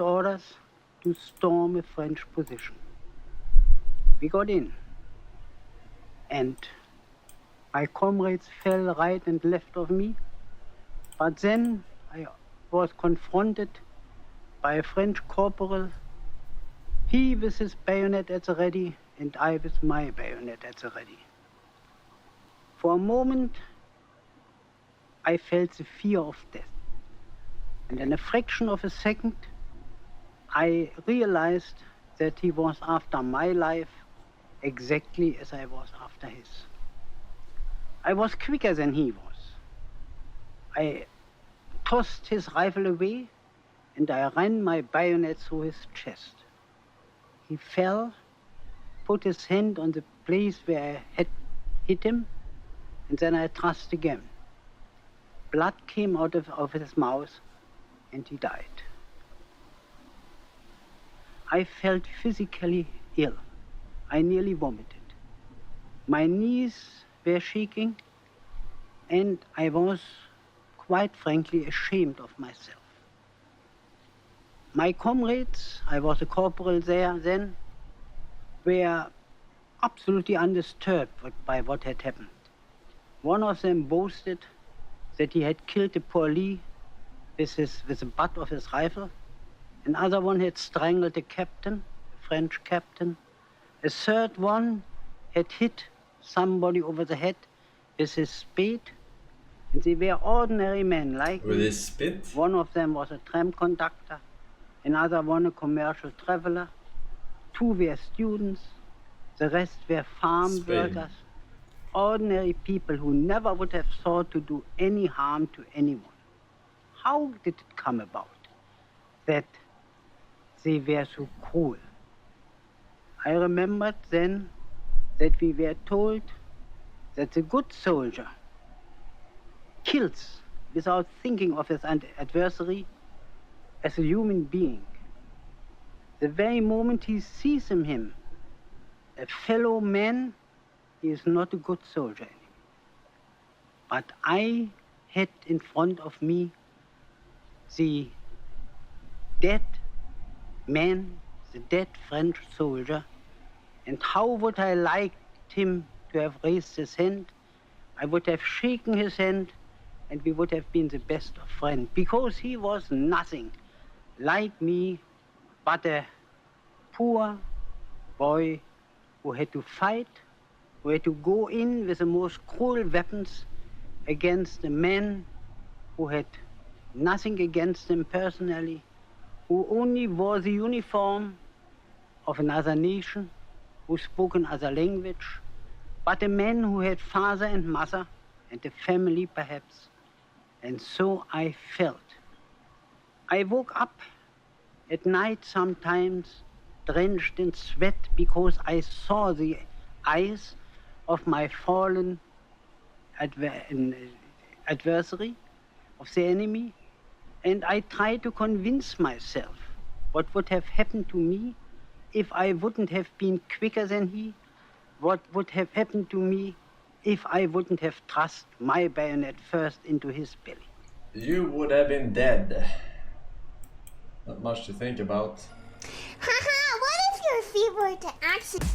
orders to storm a French position. We got in, and my comrades fell right and left of me, but then I was confronted by a French corporal, he with his bayonet at the ready, and I with my bayonet at the ready. For a moment, I felt the fear of death. And in a fraction of a second, I realized that he was after my life exactly as I was after his. I was quicker than he was. I tossed his rifle away and I ran my bayonet through his chest. He fell, put his hand on the place where I had hit him, and then I thrust again. Blood came out of his mouth and he died. I felt physically ill. I nearly vomited. My knees were shaking and I was, quite frankly, ashamed of myself. My comrades, I was a corporal there then, were absolutely undisturbed by what had happened. One of them boasted that he had killed a Paulie with the butt of his rifle. Another one had strangled a captain, a French captain. A third one had hit somebody over the head with his spade. And they were ordinary men like with me. his spit. One of them was a tram conductor, another one a commercial traveler. Two were students, the rest were farm workers. Ordinary people who never would have thought to do any harm to anyone. How did it come about that they were so cruel? I remembered then that we were told that the good soldier kills without thinking of his adversary as a human being. The very moment he sees in him a fellow man, he is not a good soldier anymore. But I had in front of me the dead man, the dead French soldier, and how would I liked him to have raised his hand? I would have shaken his hand and we would have been the best of friends, because he was nothing like me but a poor boy who had to fight, who had to go in with the most cruel weapons against a man who had nothing against him personally, who only wore the uniform of another nation, who spoke another language, but a man who had father and mother and a family perhaps. And so I felt. I woke up at night sometimes drenched in sweat because I saw the eyes of my fallen adversary, of the enemy, and I tried to convince myself what would have happened to me if I wouldn't have been quicker than he, what would have happened to me if I wouldn't have thrust my bayonet first into his belly. You would have been dead. Not much to think about. Haha, what if your feet were to actually...